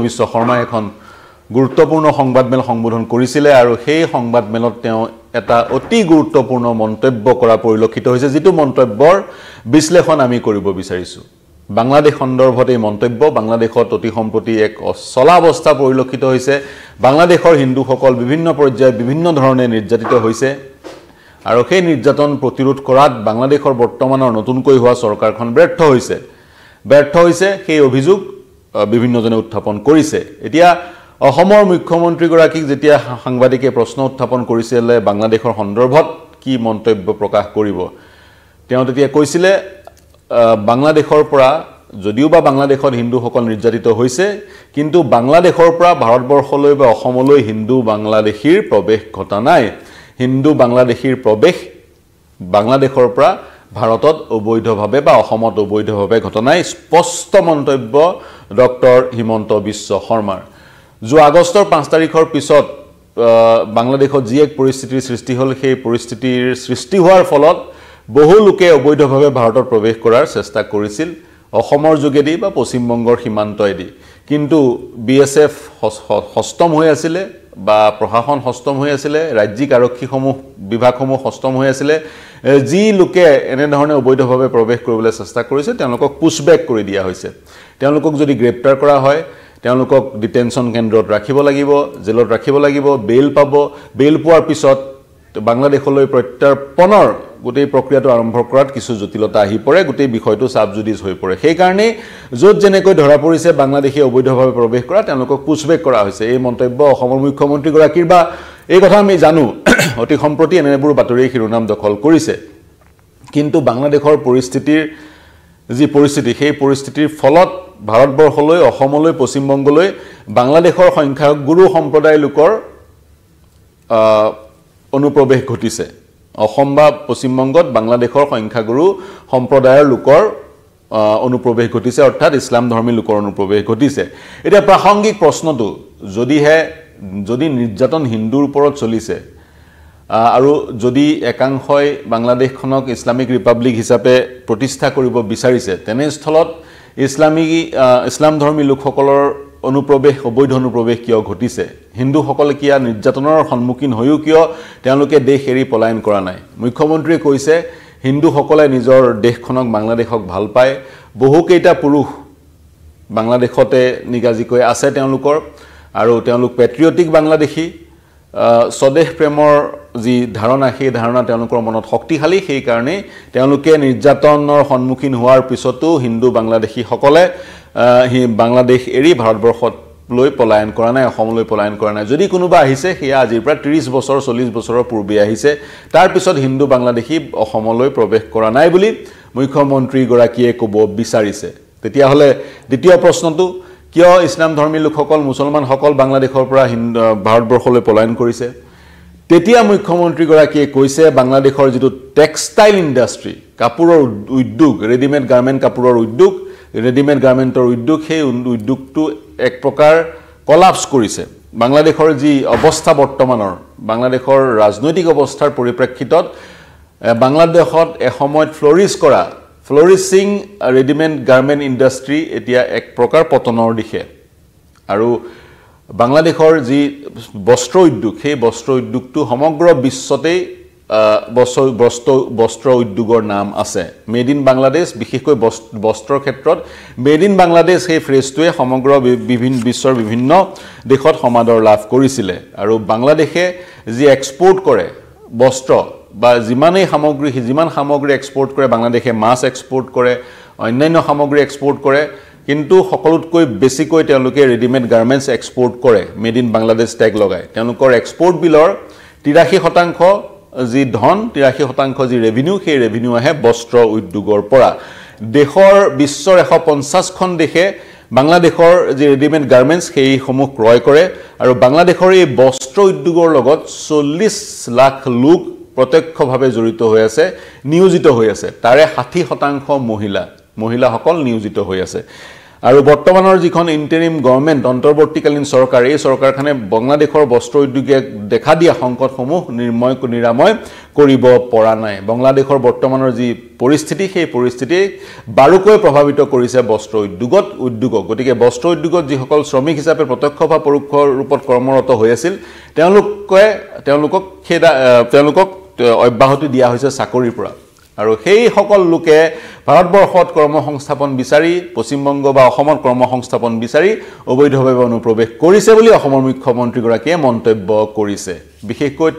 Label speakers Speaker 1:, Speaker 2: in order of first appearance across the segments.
Speaker 1: বিশ্ব শৰ্মাই এখন গুৰুত্বপূৰ্ণ সংবাদমেল সম্বোধন কৰিছিলে আৰু সেই সংবাদমেলত তেওঁ এটা অতি গুৰুত্বপূৰ্ণ মন্তব্য কৰা পৰিলক্ষিত হৈছে যেটো মন্তব্যৰ বিশ্লেষণ আমি কৰিব বিচাৰিছো বাংলাদেশ সন্দৰ্ভত এই মন্তব্য বাংলাদেশত অতি সম্প্ৰতি এক অচলা অৱস্থা পৰিলক্ষিত হৈছে বাংলাদেশৰ হিন্দুসকল বিভিন্ন পৰ্যায়ত বিভিন্ন ধৰণে নিৰ্যাতিত হৈছে আৰু সেই নিৰ্যাতন প্ৰতিৰোধ কৰাত বাংলাদেশৰ বৰ্তমানৰ নতুনকৈ হোৱা চৰকাৰখন ব্যৰ্থ হৈছে সেই অভিযোগ বিভিন্নজনে উত্থাপন কৰিছে এতিয়া অসমৰ মুখ্যমন্ত্ৰী গৰাকীক যেতিয়া সাংবাদিকে প্ৰশ্ন উত্থাপন কৰিছিলে বাংলাদেশৰ সন্দৰ্ভত কি মন্তব্য প্ৰকাশ কৰিব তেওঁ তেতিয়া কৈছিলে বাংলাদেশৰ পৰা যদিও বা বাংলাদেশত হিন্দুসকল নিৰ্যাতিত হৈছে কিন্তু বাংলাদেশৰ পৰা ভাৰতবৰ্ষলৈ বা অসমলৈ হিন্দু বাংলাদেশীৰ প্ৰৱেশ ঘটা নাই হিন্দু বাংলাদেশীৰ প্ৰৱেশ বাংলাদেশৰ পৰা ভাৰতত অবৈধভাৱে বা অসমত অবৈধভাৱে ঘটা নাই স্পষ্ট মন্তব্য ডক্টৰ হিমন্ত বিশ্ব শৰ্মাৰ যোৱা আগষ্টৰ 5 তাৰিখৰ পিছত বাংলাদেশত যি এক পৰিস্থিতিৰ সৃষ্টি হল সেই পৰিস্থিতিৰ সৃষ্টি হোৱাৰ ফলত বহু লোকে অবৈধভাৱে ভাৰতত প্ৰৱেশ কৰাৰ চেষ্টা কৰিছিল অসমৰ যোগেদি বা পশ্চিম বংগৰ সীমান্তয়েদি কিন্তু বিএসএফ হস্তম হৈ আছিল বা প্ৰশাসন হস্তম হৈ আছিল ৰাজ্যিক আৰক্ষীসমূহ বিভাগসমূহ হস্তম হৈ আছিল যি লোকে এনে ধৰণে অবৈধভাৱে প্ৰৱেশ কৰিবলৈ চেষ্টা কৰিছে তেওঁলোকক পুশবেক কৰি দিয়া হৈছে তেওঁলোকক যদি গ্ৰেপ্তাৰ কৰা হয় তেওঁলোকক ডিটেনশন কেন্দ্ৰত ৰাখিব লাগিব জেলত ৰাখিব লাগিব বেল পাব বেল পোৱাৰ পিছত বাংলাদেশলৈ প্ৰত্যাৰ্পণৰ গোটেই প্ৰক্ৰিয়াটো আৰম্ভ কৰাত কিছু জটিলতা আহি পৰে গোটেই বিষয়টো সাবজুডিস হৈ পৰে সেই কাৰণে যত জেনেকৈ ধৰা পৰিছে বাংলাদেশী অবৈধভাৱে প্ৰৱেশ কৰা তেওঁলোকক পুশবেক কৰা হৈছে এই মন্তব্য অসমৰ মুখ্যমন্ত্ৰী গৰাকীৰ বা এই কথা আমি জানো অতি সম্প্ৰতি এনেবোৰ বাতৰি শিৰোনাম দখল কৰিছে কিন্তু বাংলাদেশৰ পৰিস্থিতিৰ যি পৰিস্থিতি সেই পৰিস্থিতিৰ ফলত ভাৰতবৰ্ষলৈ অসমলৈ পশ্চিম বংগলৈ বাংলাদেশৰ সংখ্যাগুৰু সম্প্ৰদায় লোকৰ অনুপ্ৰৱেশ ঘটিছে অসম বা পশ্চিম বংগত বাংলাদেশৰ সংখ্যাগুৰু সম্প্ৰদায়ৰ লোকৰ অনুপ্ৰৱেশ ঘটিছে অৰ্থাৎ ইছলাম ধৰ্মী লোকৰ অনুপ্ৰৱেশ ঘটিছে এটা প্ৰাসংগিক প্ৰশ্নটো যদি নিৰ্যাতন হিন্দুৰ ওপৰত চলিছে আৰু যদি একাংশই বাংলাদেশখনক ইছলামিক ৰিপাব্লিক হিচাপে প্ৰতিষ্ঠা কৰিব বিচাৰিছে তেনে স্থলত ইছলাম ধৰ্মী লোকসকলৰ অনুপ্ৰৱেশ অবৈধ অনুপ্ৰৱেশ কিয় ঘটিছে হিন্দুসকলে কিয়া নিৰ্যাতনৰ সন্মুখীন হৈও কিয় তেওঁলোকে দেশ এৰি পলায়ন কৰা নাই মুখ্যমন্ত্ৰীয়ে কৈছে হিন্দুসকলে নিজৰ দেশখনক বাংলাদেশক ভাল পায় বহু কেইটা পুৰুষ বাংলাদেশতে নিগাজিকৈ আছে তেওঁলোকৰ আৰু তেওঁলোক পেট্ৰিয়টিক বাংলাদেশী স্বদেশ প্ৰেমৰ যি ধাৰণা সেই ধাৰণা তেওঁলোকৰ মনত শক্তিশালী সেই কাৰণে তেওঁলোকে নিৰ্যাতনৰ সন্মুখীন হোৱাৰ পিছতো হিন্দু বাংলাদেশী সকলে বাংলাদেশ এৰি ভাৰতবৰ্ষত লৈ পলায়ন কৰা নাই অসমলৈ পলায়ন কৰা নাই যদি কোনোবা আহিছে হিয়া আজিৰ পৰা 30 বছৰ 40 বছৰৰ পূৰ্বে আহিছে তাৰ পিছত হিন্দু বাংলাদেশী অসমলৈ প্ৰৱেশ কৰা নাই বুলি মুখ্যমন্ত্ৰী গৰাকীয়ে ক'ব বিচাৰিছে তেতিয়া হলে দ্বিতীয় প্ৰশ্নটো কিয় ইছলাম ধৰ্মী লোকসকল মুছলমান সকল বাংলাদেশৰ পৰা ভাৰতবৰ্ষলৈ পলায়ন কৰিছে তেতিয়া মুখ্যমন্ত্ৰী গৰাকীয়ে কৈছে বাংলাদেশৰ যেটো টেক্সটাইল ইণ্ডাষ্ট্ৰি কাপোৰৰ উদ্যোগ ৰেডিমেড গাৰ্মেণ্ট কাপোৰৰ উদ্যোগ ৰেডিমেড গাৰ্মেণ্টৰ উদ্যোগ সেই উদ্যোগটো এক প্ৰকাৰ কলাপস কৰিছে বাংলাদেশৰ যি অৱস্থা বৰ্তমানৰ বাংলাদেশৰ ৰাজনৈতিক অৱস্থাৰ পৰিপ্ৰেক্ষিতত বাংলাদেশত এসময়ত ফ্লৰিচিং ৰেডিমেড গাৰ্মেণ্ট ইণ্ডাষ্ট্ৰি এতিয়া এক প্ৰকাৰ পতনৰ দিশে আৰু বাংলাদেশৰ যি বস্ত্ৰ উদ্যোগ সেই বস্ত্ৰ উদ্যোগটো সমগ্ৰ বিশ্বতে বস্ত্ৰ উদ্যোগৰ নাম আছে মেড ইন বাংলাদেশ বিশেষকৈ বস্ত্ৰৰ ক্ষেত্ৰত মেড ইন বাংলাদেশ সেই ফ্ৰেজটোৱে সমগ্ৰ বিশ্বৰ বিভিন্ন দেশত সমাদৰ লাভ কৰিছিল আৰু বাংলাদেশে যি এক্সপোৰ্ট কৰে বস্ত্ৰ বা যিমান সামগ্ৰী এক্সপোৰ্ট কৰে বাংলাদেশে মাছ এক্সপোৰ্ট কৰে অন্যান্য সামগ্ৰী এক্সপোৰ্ট কৰে কিন্তু সকলোতকৈ বেছিকৈ তেওঁলোকে ৰেডিমেড গাৰ্মেণ্টছ এক্সপোৰ্ট কৰে মেড ইন বাংলাদেশ টেগ লগায় তেওঁলোকৰ এক্সপোৰ্ট বিলৰ 83% যি ধন 83% যি ৰেভিনিউ সেই ৰেভিনিউ আহে বস্ত্ৰ উদ্যোগৰ পৰা দেশৰ বিশ্বৰ 150খন দেশে বাংলাদেশৰ যি ৰেডিমেড গাৰ্মেণ্টছ সেই সমূহ ক্ৰয় কৰে আৰু বাংলাদেশৰ এই বস্ত্ৰ উদ্যোগৰ লগত 40 লাখ লোক প্ৰত্যক্ষভাৱে জড়িত হৈ আছে নিয়োজিত হৈ আছে তাৰে 60% মহিলাসকল নিয়োজিত হৈ আছে আৰু বৰ্তমানৰ যিখন ইন্টাৰিম গভৰ্ণমেণ্ট অন্তৰ্বৰ্তীকালীন চৰকাৰ এই চৰকাৰখনে বাংলাদেশৰ বস্ত্ৰ উদ্যোগে দেখা দিয়া সংকটসমূহ নিৰাময় কৰিব পৰা নাই বাংলাদেশৰ বৰ্তমানৰ যি পৰিস্থিতি সেই পৰিস্থিতি বাৰুকৈ প্ৰভাৱিত কৰিছে বস্ত্ৰ উদ্যোগক গতিকে বস্ত্ৰ উদ্যোগত যিসকল শ্ৰমিক হিচাপে প্ৰত্যক্ষ বা পৰোক্ষ ৰূপত কৰ্মৰত হৈ আছিল তেওঁলোকক অব্যাহতি দিয়া হৈছে চাকৰিৰ পৰা আৰু সেই সকল লোকে ভাৰতবৰ্ষত কৰ্মসংস্থাপন বিচাৰি পশ্চিমবংগ বা অসমত কৰ্মসংস্থাপন বিচাৰি অবৈধভাৱে অনুপ্ৰৱেশ কৰিছে বুলি অসমৰ মুখ্যমন্ত্ৰী গৰাকীয়ে মন্তব্য কৰিছে বিশেষকৈ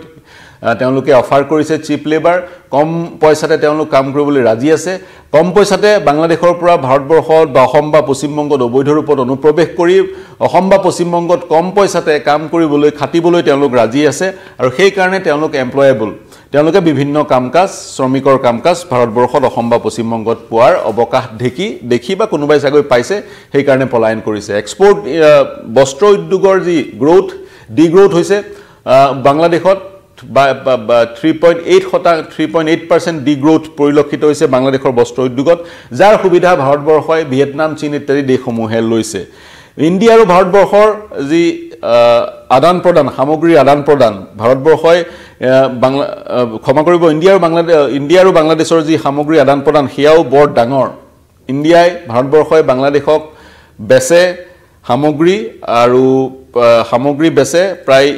Speaker 1: তেওঁলোকে অফাৰ কৰিছে চিপ লেবাৰ কম পইচাতে তেওঁলোক কাম কৰিবলৈ ৰাজি আছে কম পইচাতে বাংলাদেশৰ পৰা ভাৰতবৰ্ষত বা অসম বা পশ্চিমবংগত অবৈধ ৰূপত অনুপ্ৰৱেশ কৰি অসম বা পশ্চিমবংগত কম পইচাতে কাম কৰিবলৈ খাটিবলৈ তেওঁলোক ৰাজি আছে আৰু সেই কাৰণে তেওঁলোক এমপ্লয়েবল তেওঁলোকে বিভিন্ন কামকাজ শ্ৰমিকৰ কামকাজ ভাৰতবৰ্ষত অসম বা পশ্চিমবংগত পোৱাৰ অৱকাশ দেখি বা কোনোবাই চাগৈ পাইছে সেই কাৰণে পলায়ন কৰিছে এক্সপোৰ্ট বস্ত্ৰ উদ্যোগৰ যি ডিগ্ৰোথ হৈছে বাংলাদেশত 3.8% ডিগ্ৰোথ পৰিলক্ষিত হৈছে বাংলাদেশৰ বস্ত্ৰ উদ্যোগত যাৰ সুবিধা ভাৰতবৰ্ষই ভিয়েটনাম চীন ইত্যাদি দেশসমূহে লৈছে ইণ্ডিয়া আৰু ভাৰতবৰ্ষৰ যি আদান প্ৰদান সামগ্ৰীৰ আদান প্ৰদান ভাৰতবৰ্ষই ক্ষমা কৰিব ইণ্ডিয়া আৰু বাংলাদেশৰ যি সামগ্ৰী আদান প্ৰদান হিয়াও বৰ ডাঙৰ ইণ্ডিয়াই ভাৰতবৰ্ষই বাংলাদেশক বেচে সামগ্ৰী বেচে প্ৰায়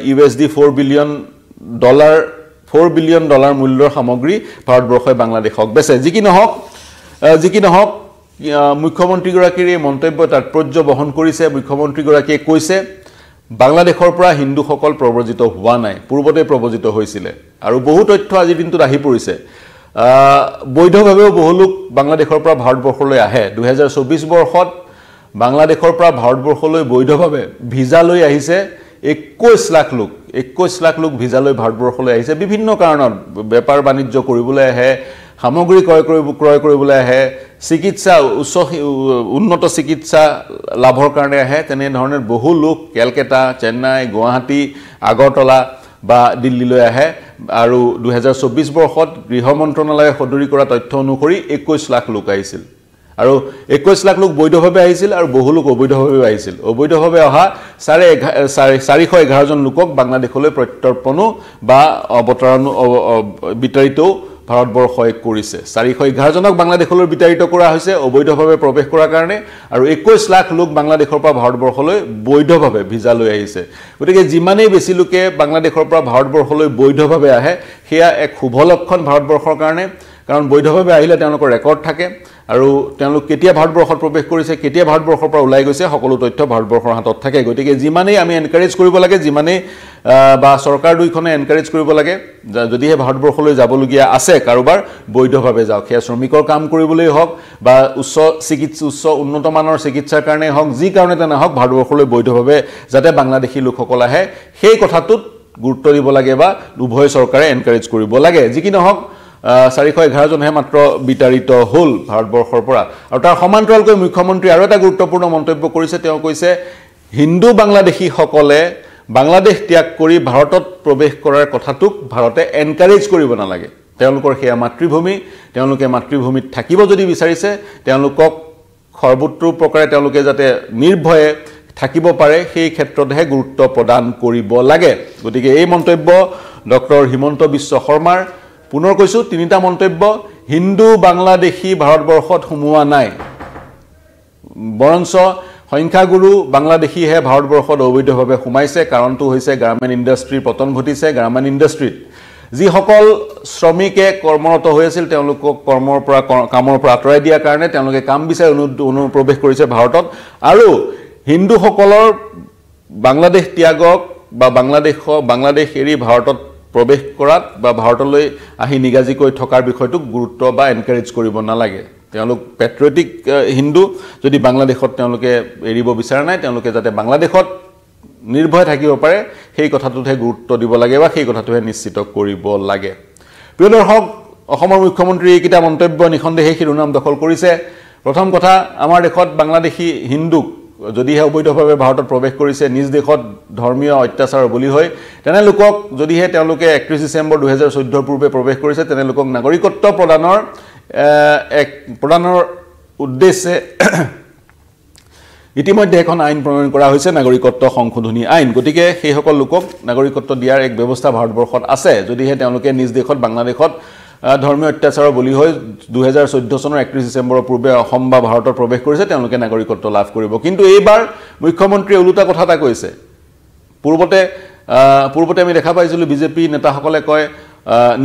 Speaker 1: $4 বিলিয়ন মূল্যৰ সামগ্ৰী ভাৰতবৰ্ষই বাংলাদেশক বেচে যি কি নহওক মুখ্যমন্ত্ৰীগৰাকীৰ এই মন্তব্য তাৎপৰ্য বহন কৰিছে মুখ্যমন্ত্ৰীগৰাকীয়ে কৈছে বাংলাদেশৰ পৰা হিন্দুসকল প্ৰব্ৰজিত হোৱা নাই পূৰ্বতে প্ৰব্ৰজিত হৈছিল আৰু বহু তথ্য আজিৰ দিনটোত আহি পৰিছে বৈধভাৱেও বহু লোক বাংলাদেশৰ পৰা ভাৰতবৰ্ষলৈ আহে 2024 বৰ্ষত বাংলাদেশৰ পৰা ভাৰতবৰ্ষলৈ বৈধভাৱে ভিজা লৈ আহিছে 21 লাখ লোক ভিজা লৈ ভাৰতবৰ্ষলৈ আহিছে বিভিন্ন কাৰণত বেপাৰ বাণিজ্য কৰিবলৈ আহে সামগ্ৰী ক্ৰয় কৰিবলৈ আহে চিকিৎসা উন্নত চিকিৎসা লাভৰ কাৰণে আহে তেনে ধৰণৰ বহু লোক কেলকাতা চেন্নাই গুৱাহাটী আগৰতলা বা দিল্লীলৈ আহে আৰু 2024 বৰ্ষত গৃহ মন্ত্ৰণালয়ে সদৰি কৰা তথ্য অনুসৰি 21 লাখ লোক আহিছিল আৰু 21 লাখ লোক বৈধভাৱে আহিছিল আৰু বহু লোক অবৈধভাৱে আহিছিল অবৈধভাৱে অহা 411 জন লোকক বাংলাদেশলৈ প্ৰত্যৰ্পণো বা বিতাড়িত ভাৰতবৰ্ষই কৰিছে 411 জনক বাংলাদেশলৈ বিতাড়িত কৰা হৈছে অবৈধভাৱে প্ৰৱেশ কৰাৰ কাৰণে আৰু 21 লাখ লোক বাংলাদেশৰ পৰা ভাৰতবৰ্ষলৈ বৈধভাৱে ভিজা লৈ আহিছে গতিকে যিমানেই বেছি লোকে বাংলাদেশৰ পৰা ভাৰতবৰ্ষলৈ বৈধভাৱে আহে সেয়া এক শুভ লক্ষণ ভাৰতবৰ্ষৰ কাৰণে কাৰণ বৈধভাৱে আহিলে তেওঁলোকৰ ৰেকৰ্ড থাকে আৰু তেওঁলোক কেতিয়া ভাৰতবৰ্ষত প্ৰৱেশ কৰিছে কেতিয়া ভাৰতবৰ্ষৰ পৰা ওলাই গৈছে সকলো তথ্য ভাৰতবৰ্ষৰ হাতত থাকে গতিকে যিমানেই আমি এনকাৰেজ কৰিব লাগে যিমানেই বা চৰকাৰ দুইখনে এনকাৰেজ কৰিব লাগে যদিহে ভাৰতবৰ্ষলৈ যাবলগীয়া আছে কাৰোবাৰ বৈধভাৱে যাওক সেয়া শ্ৰমিকৰ কাম কৰিবলৈ হওক বা উচ্চ উন্নত মানৰ চিকিৎসাৰ কাৰণে হওক যি কাৰণে তেনে হওক ভাৰতবৰ্ষলৈ বৈধভাৱে যাতে বাংলাদেশী লোকসকল আহে সেই কথাটোত গুৰুত্ব দিব লাগে বা উভয় চৰকাৰে এনকাৰেজ কৰিব লাগে যি কি নহওক 411 জনহে মাত্ৰ বিতাড়িত হল ভাৰতবৰ্ষৰ পৰা আৰু তাৰ সমান্তৰালকৈ মুখ্যমন্ত্ৰী আৰু এটা গুৰুত্বপূৰ্ণ মন্তব্য কৰিছে তেওঁ কৈছে হিন্দু বাংলাদেশী সকলে বাংলাদেশ ত্যাগ কৰি ভাৰতত প্ৰৱেশ কৰাৰ কথাটোক ভাৰতে এনকাৰেজ কৰিব নালাগে তেওঁলোকৰ সেয়া মাতৃভূমি তেওঁলোকে মাতৃভূমিত থাকিব যদি বিচাৰিছে তেওঁলোকক সৰ্বত্ৰ প্ৰকাৰে তেওঁলোকে যাতে নিৰ্ভয়ে থাকিব পাৰে সেই ক্ষেত্ৰতহে গুৰুত্ব প্ৰদান কৰিব লাগে গতিকে এই মন্তব্য ডক্টৰ হিমন্ত বিশ্ব শৰ্মাৰ পুনৰ কৈছো তিনিটা মন্তব্য হিন্দু বাংলাদেশী ভাৰতবৰ্ষত সোমোৱা নাই বৰঞ্চ সংখ্যাগুৰু বাংলাদেশীহে ভাৰতবৰ্ষত অবৈধভাৱে সোমাইছে কাৰণটো হৈছে গ্ৰামীণ ইণ্ডাষ্ট্ৰীৰ পতন ঘটিছে গ্ৰামীণ ইণ্ডাষ্ট্ৰীত যিসকল শ্ৰমিকে কৰ্মৰত হৈ আছিল তেওঁলোকক কামৰ পৰা আঁতৰাই দিয়াৰ কাৰণে তেওঁলোকে কাম বিচাৰি অনুপ্ৰৱেশ কৰিছে ভাৰতত আৰু হিন্দুসকলৰ বাংলাদেশ ত্যাগক বা বাংলাদেশ এৰি ভাৰতত প্ৰৱেশ কৰাত বা ভাৰতলৈ আহি নিগাজিকৈ থকাৰ বিষয়টোক গুৰুত্ব বা এনকাৰেজ কৰিব নালাগে তেওঁলোক পেট্ৰিয়টিক হিন্দু যদি বাংলাদেশত তেওঁলোকে এৰিব বিচাৰা নাই তেওঁলোকে যাতে বাংলাদেশত নিৰ্ভয় থাকিব পাৰে সেই কথাটোহে গুৰুত্ব দিব লাগে বা সেই কথাটোহে নিশ্চিত কৰিব লাগে প্ৰিয় দৰ্শক অসমৰ মুখ্যমন্ত্ৰী এইকেইটা মন্তব্য নিখন্দেহে শিৰোনাম দখল কৰিছে প্ৰথম কথা আমাৰ দেশত বাংলাদেশী হিন্দুক যদিহে অবৈধভাৱে ভাৰতত প্ৰৱেশ কৰিছে নিজ দেশত ধৰ্মীয় অত্যাচাৰৰ বলি হৈ তেনে লোকক যদিহে তেওঁলোকে 31 ডিসেম্বৰ 2014 পূৰ্বে প্ৰৱেশ কৰিছে তেনে লোকক নাগৰিকত্ব প্ৰদানৰ উদ্দেশ্যে ইতিমধ্যে এখন আইন প্ৰণয়ন কৰা হৈছে নাগৰিকত্ব সংশোধনী আইন গতিকে সেই সকল লোকক নাগৰিকত্ব দিয়াৰ এক ব্যৱস্থা ভাৰতবৰ্ষত আছে যদিহে তেওঁলোকে নিজ দেশত বাংলাদেশত ধৰ্মীয় অত্যাচাৰৰ বলি হৈ 2014 চনৰ 31 ডিসেম্বৰৰ পূৰ্বে অসম বা ভাৰতত প্ৰৱেশ কৰিছে তেওঁলোকে নাগৰিকত্ব লাভ কৰিব কিন্তু এইবাৰ মুখ্যমন্ত্ৰীয়ে ওলোটা কথা এটা কৈছে পূৰ্বতে আমি দেখা পাইছিলো বিজেপি নেতাসকলে কয়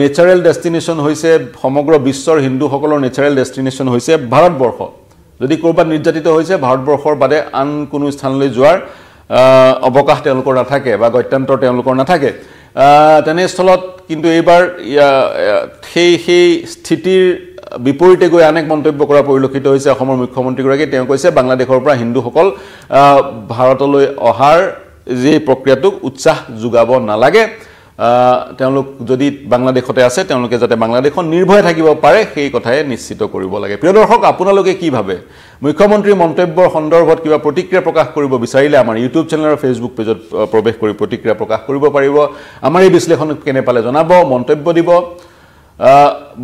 Speaker 1: নেচাৰেল ডেষ্টিনেশ্যন হৈছে সমগ্ৰ বিশ্বৰ হিন্দুসকলৰ নেচাৰেল ডেষ্টিনেশ্যন হৈছে ভাৰতবৰ্ষ যদি কৰবাত নিৰ্যাতিত হৈছে ভাৰতবৰ্ষৰ বাদে আন কোনো স্থানলৈ যোৱাৰ অৱকাশ তেওঁলোকৰ নাথাকে বা গত্যান্তৰ তেওঁলোকৰ নাথাকে তেনেস্থলত কিন্তু এইবাৰ সেই স্থিতিৰ বিপৰীতে গৈ অনেক মন্তব্য কৰা পৰিলক্ষিত হৈছে অসমৰ মুখ্যমন্ত্ৰীগৰাকী তেওঁ কৈছে বাংলাদেশৰ পৰা হিন্দুসকল ভাৰতলৈ অহাৰ যে প্ৰক্ৰিয়াটোক উৎসাহ যোগাব নালাগে তেওঁলোক যদি বাংলাদেশতে আছে তেওঁলোকে যাতে বাংলাদেশত নিৰ্ভয় থাকিব পাৰে সেই কথাই নিশ্চিত কৰিব লাগে প্ৰিয় দৰ্শক আপোনালোকে কি ভাবে মুখ্যমন্ত্ৰীৰ মন্তব্যৰ সন্দৰ্ভত কিবা প্ৰতিক্ৰিয়া প্ৰকাশ কৰিব বিচাৰিলে আমাৰ ইউটিউব চেনেল আৰু ফেচবুক পেজত প্ৰৱেশ কৰি প্ৰতিক্ৰিয়া প্ৰকাশ কৰিব পাৰিব আমাৰ এই বিশ্লেষণ কেনে পালে জনাব মন্তব্য দিব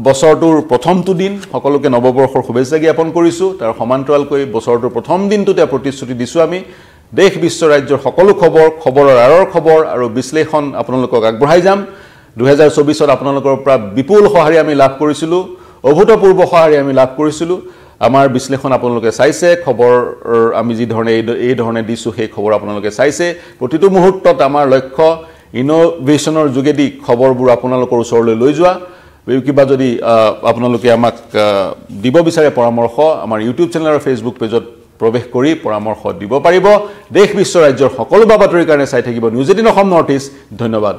Speaker 1: বছৰটোৰ প্ৰথমটো দিন সকলোকে নৱবৰ্ষৰ শুভেচ্ছা জ্ঞাপন কৰিছো তাৰ সমান্তৰালকৈ বছৰটোৰ প্ৰথম দিনটোতে প্ৰতিশ্ৰুতি দিছো আমি দেশ বিশ্ব ৰাজ্যৰ সকলো খবৰৰ আৰৰ খবৰ আৰু বিশ্লেষণ আপোনালোকক আগবঢ়াই যাম 2024ত আপোনালোকৰ পৰা বিপুল সহাৰি আমি লাভ কৰিছিলো অভূতপূৰ্ব সহাৰি আমি লাভ কৰিছিলো আমাৰ বিশ্লেষণ আপোনালোকে চাইছে খবৰ আমি যি ধৰণে এই ধৰণে দিছো সেই খবৰ আপোনালোকে চাইছে প্ৰতিটো মুহূৰ্তত আমাৰ লক্ষ্য ইনোভেশনৰ যোগেদি খবৰবোৰ আপোনালোকৰ ওচৰলৈ লৈ যোৱা কিবা যদি আপোনালোকে আমাক দিব বিচাৰে পৰামৰ্শ আমাৰ ইউটিউব চেনেল আৰু ফেচবুক পেজত প্ৰৱেশ কৰি পৰামৰ্শ দিব পাৰিব দেশ বিশ্ব ৰাজ্যৰ সকলো বাতৰিৰ কাৰণে চাই থাকিব নিউজ 18 অসম নৰ্থ ইষ্ট ধন্যবাদ